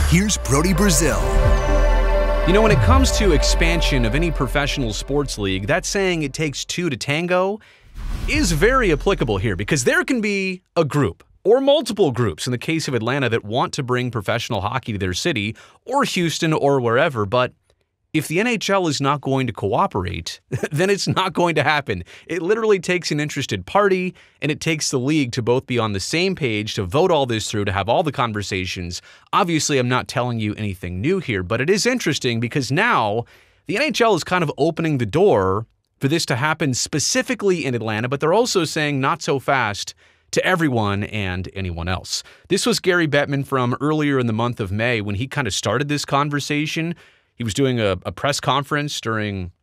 Here's Brody Brazil. You know, when it comes to expansion of any professional sports league, that saying it takes two to tango is very applicable here, because there can be a group or multiple groups in the case of Atlanta that want to bring professional hockey to their city or Houston or wherever, but if the NHL is not going to cooperate, then it's not going to happen. It literally takes an interested party, and it takes the league to both be on the same page, to vote all this through, to have all the conversations. Obviously, I'm not telling you anything new here, but it is interesting because now the NHL is kind of opening the door for this to happen specifically in Atlanta, but they're also saying not so fast to everyone and anyone else. This was Gary Bettman from earlier in the month of May when he kind of started this conversation. He was doing a press conference during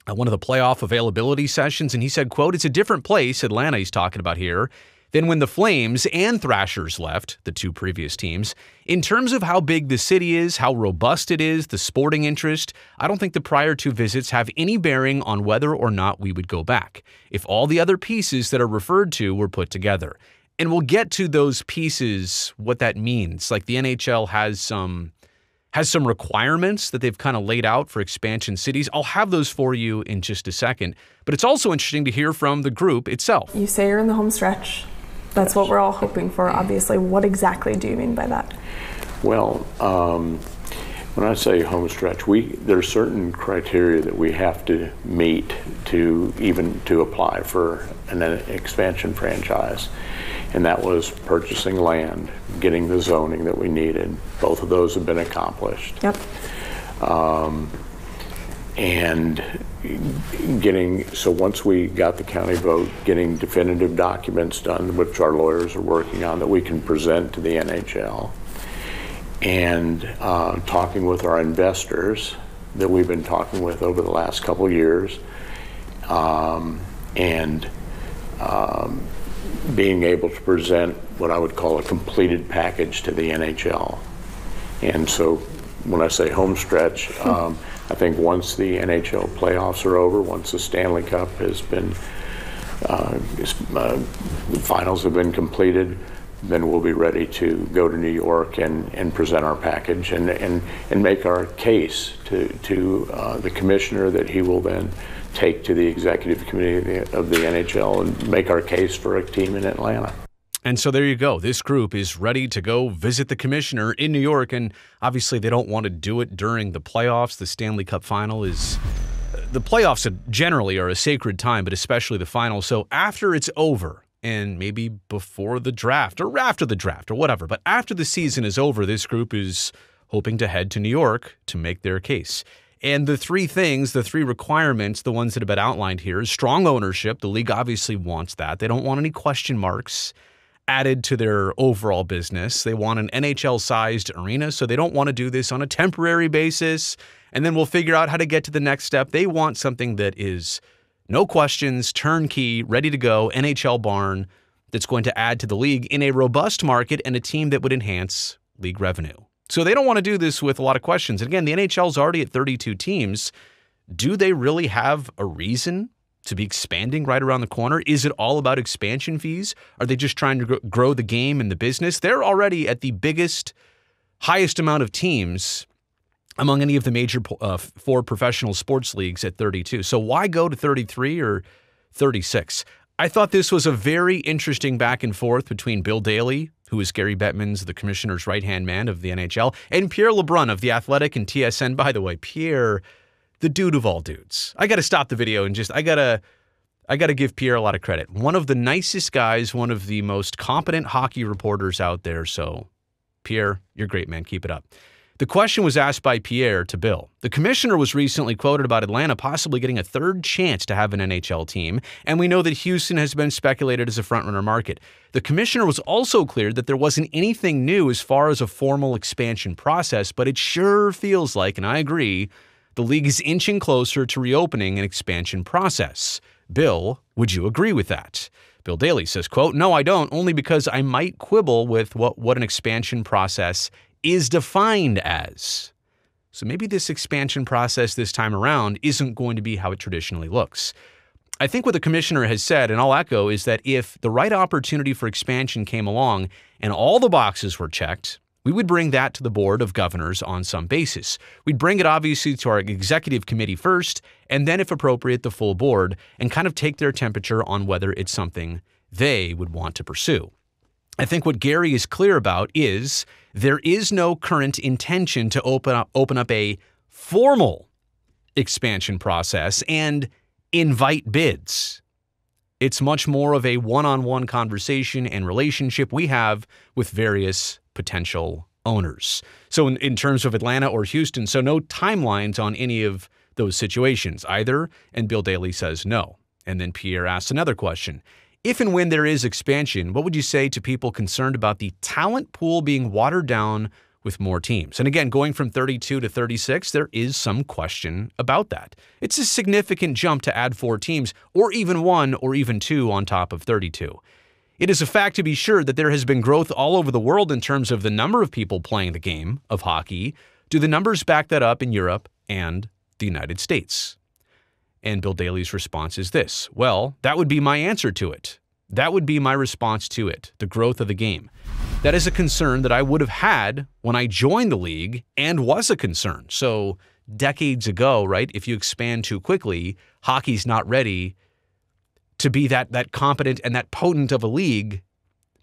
one of the playoff availability sessions, and he said, quote, "It's a different place," Atlanta he's talking about here, "than when the Flames and Thrashers left," the two previous teams. "In terms of how big the city is, how robust it is, the sporting interest, I don't think the prior two visits have any bearing on whether or not we would go back, if all the other pieces that are referred to were put together." And we'll get to those pieces, what that means. Like the NHL has some requirements that they've kind of laid out for expansion cities. I'll have those for you in just a second. But it's also interesting to hear from the group itself. You say you're in the home stretch. That's what we're all hoping for, obviously. What exactly do you mean by that? Well, when I say home stretch, there's certain criteria that we have to meet to apply for an expansion franchise. And that was purchasing land, getting the zoning that we needed. Both of those have been accomplished. Yep. And so once we got the county vote, getting definitive documents done, which our lawyers are working on, that we can present to the NHL, and talking with our investors that we've been talking with over the last couple of years, and being able to present what I would call a completed package to the NHL. And so when I say home stretch, I think once the NHL playoffs are over, once the Stanley Cup has been, the finals have been completed, then we'll be ready to go to New York and present our package and make our case to the commissioner that he will then take to the executive committee of the NHL and make our case for a team in Atlanta. And so there you go. This group is ready to go visit the commissioner in New York, and obviously they don't want to do it during the playoffs. The Stanley Cup final is... The playoffs generally are a sacred time, but especially the final. So after it's over, and maybe before the draft or after the draft or whatever, but after the season is over, this group is hoping to head to New York to make their case. And the three things, the three requirements, the ones that have been outlined here, is strong ownership. The league obviously wants that. They don't want any question marks added to their overall business. They want an NHL-sized arena, so they don't want to do this on a temporary basis, and then we'll figure out how to get to the next step. They want something that is no questions, turnkey, ready to go, NHL barn that's going to add to the league in a robust market and a team that would enhance league revenue. So they don't want to do this with a lot of questions. And again, the NHL's already at 32 teams. Do they really have a reason to be expanding right around the corner? Is it all about expansion fees? Are they just trying to grow the game and the business? They're already at the biggest, highest amount of teams among any of the major four professional sports leagues at 32. So why go to 33 or 36? I thought this was a very interesting back and forth between Bill Daly, who is Gary Bettman's, the commissioner's right-hand man of the NHL, and Pierre LeBrun of The Athletic and TSN. By the way, Pierre, the dude of all dudes. I got to stop the video and just, I got to give Pierre a lot of credit. One of the nicest guys, one of the most competent hockey reporters out there. So, Pierre, you're great, man. Keep it up. The question was asked by Pierre to Bill. The commissioner was recently quoted about Atlanta possibly getting a third chance to have an NHL team, and we know that Houston has been speculated as a frontrunner market. The commissioner was also clear that there wasn't anything new as far as a formal expansion process, but it sure feels like, and I agree, the league is inching closer to reopening an expansion process. Bill, would you agree with that? Bill Daly says, quote, "No, I don't, only because I might quibble with what an expansion process is defined as." So maybe this expansion process this time around isn't going to be how it traditionally looks. I think what the commissioner has said, and I'll echo, is that if the right opportunity for expansion came along and all the boxes were checked, we would bring that to the Board of Governors on some basis. We'd bring it obviously to our executive committee first, and then if appropriate, the full board, and kind of take their temperature on whether it's something they would want to pursue. I think what Gary is clear about is there is no current intention to open up a formal expansion process and invite bids. It's much more of a one-on-one conversation and relationship we have with various potential owners. So in terms of Atlanta or Houston, so no timelines on any of those situations either, and Bill Daley says no. And then Pierre asks another question. If and when there is expansion, what would you say to people concerned about the talent pool being watered down with more teams? And again, going from 32 to 36, there is some question about that. It's a significant jump to add 4 teams, or even 1 or even 2 on top of 32. It is a fact to be sure that there has been growth all over the world in terms of the number of people playing the game of hockey. Do the numbers back that up in Europe and the United States? And Bill Daley's response is this. Well, that would be my answer to it. That would be my response to it, the growth of the game. That is a concern that I would have had when I joined the league and was a concern. So decades ago, right, if you expand too quickly, hockey's not ready to be that competent and that potent of a league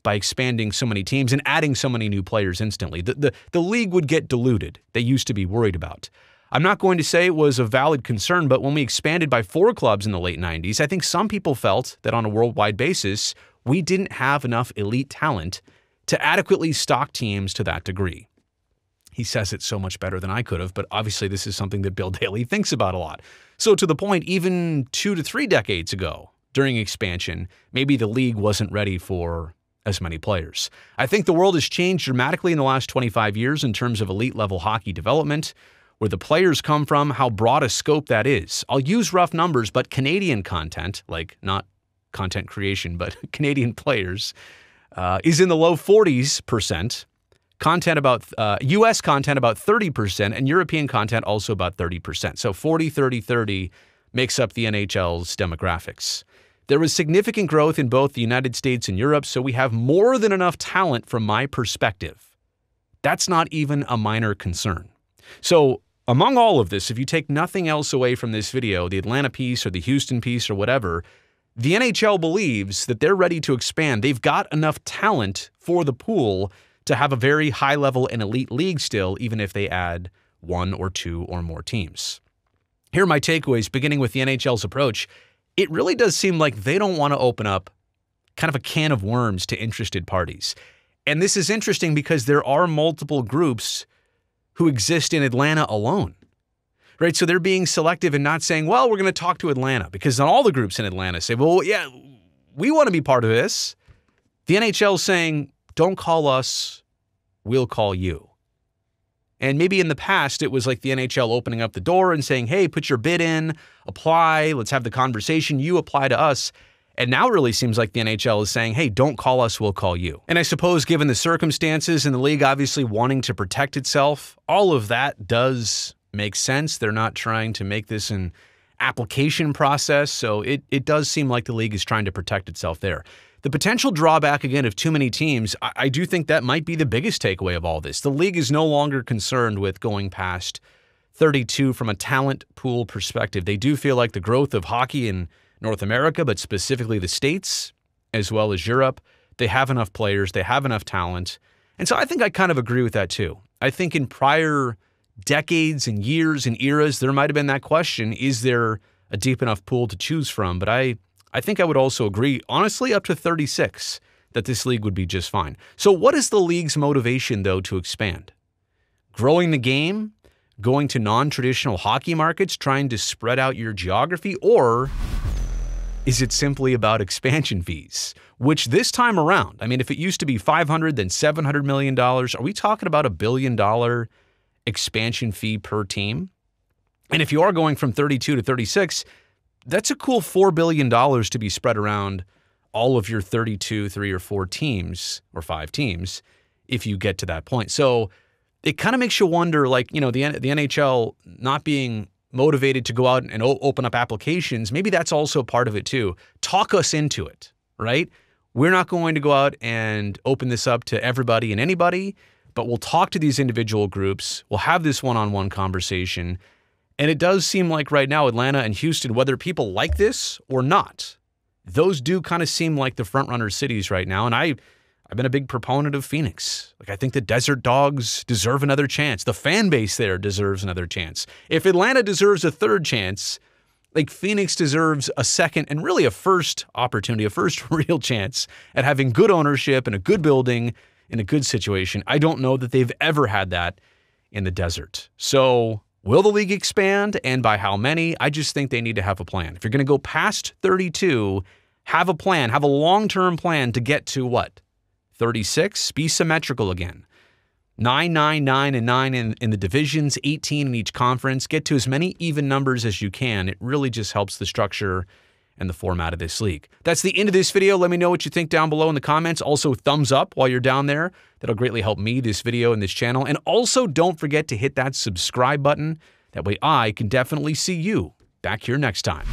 by expanding so many teams and adding so many new players instantly. The league would get diluted. They used to be worried about. I'm not going to say it was a valid concern, but when we expanded by 4 clubs in the late 90s, I think some people felt that on a worldwide basis, we didn't have enough elite talent to adequately stock teams to that degree. He says it so much better than I could have, but obviously this is something that Bill Daley thinks about a lot. So to the point, even 2 to 3 decades ago, during expansion, maybe the league wasn't ready for as many players. I think the world has changed dramatically in the last 25 years in terms of elite level hockey development, where the players come from, how broad a scope that is. I'll use rough numbers, but Canadian content, like not content creation, but Canadian players, is in the low 40s%. Content about U.S. content about 30%, and European content also about 30%. So 40, 30, 30 makes up the NHL's demographics. There was significant growth in both the United States and Europe, so we have more than enough talent from my perspective. That's not even a minor concern. So among all of this, if you take nothing else away from this video, the Atlanta piece or the Houston piece or whatever, the NHL believes that they're ready to expand. They've got enough talent for the pool to have a very high level and elite league still, even if they add 1 or 2 or more teams. Here are my takeaways, beginning with the NHL's approach. It really does seem like they don't want to open up kind of a can of worms to interested parties. And this is interesting because there are multiple groups who exist in Atlanta alone, right? So they're being selective and not saying, well, we're going to talk to Atlanta, because not all the groups in Atlanta say, well, yeah, we want to be part of this. The NHL is saying, don't call us, we'll call you. And maybe in the past, it was like the NHL opening up the door and saying, hey, put your bid in, apply, let's have the conversation, you apply to us. And now it really seems like the NHL is saying, hey, don't call us, we'll call you. And I suppose given the circumstances and the league obviously wanting to protect itself, all of that does make sense. They're not trying to make this an application process, so it does seem like the league is trying to protect itself there. The potential drawback, again, of too many teams, I do think that might be the biggest takeaway of all this. The league is no longer concerned with going past 32 from a talent pool perspective. They do feel like the growth of hockey in North America, but specifically the States, as well as Europe, they have enough players, they have enough talent. And so I think I kind of agree with that too. I think in prior decades and years and eras, there might have been that question, is there a deep enough pool to choose from? But I think I would also agree, honestly, up to 36, that this league would be just fine. So what is the league's motivation, though, to expand? Growing the game? Going to non-traditional hockey markets? Trying to spread out your geography? Or is it simply about expansion fees? Which this time around, I mean, if it used to be $500, then $700 million, are we talking about $1 billion expansion fee per team? And if you are going from 32 to 36, that's a cool $4 billion to be spread around all of your 32, 3 or 4 teams, or 5 teams, if you get to that point. So it kind of makes you wonder, like, you know, the NHL not being motivated to go out and open up applications, maybe that's also part of it too. Talk us into it, right? We're not going to go out and open this up to everybody and anybody, but we'll talk to these individual groups. We'll have this one-on-one conversation. And it does seem like right now, Atlanta and Houston, whether people like this or not, those do kind of seem like the front-runner cities right now. And I've been a big proponent of Phoenix. Like, I think the Desert Dogs deserve another chance. The fan base there deserves another chance. If Atlanta deserves a third chance, like, Phoenix deserves a second and really a first opportunity, a first real chance at having good ownership and a good building in a good situation. I don't know that they've ever had that in the desert. So will the league expand, and by how many? I just think they need to have a plan. If you're going to go past 32, have a plan, have a long-term plan to get to what? 36? Be symmetrical again. 9, 9, 9, and 9 in the divisions, 18 in each conference. Get to as many even numbers as you can. It really just helps the structure and the format of this league. That's the end of this video. Let me know what you think down below in the comments. Also, thumbs up while you're down there. That'll greatly help me, this video, and this channel. And also, don't forget to hit that subscribe button. That way I can definitely see you back here next time.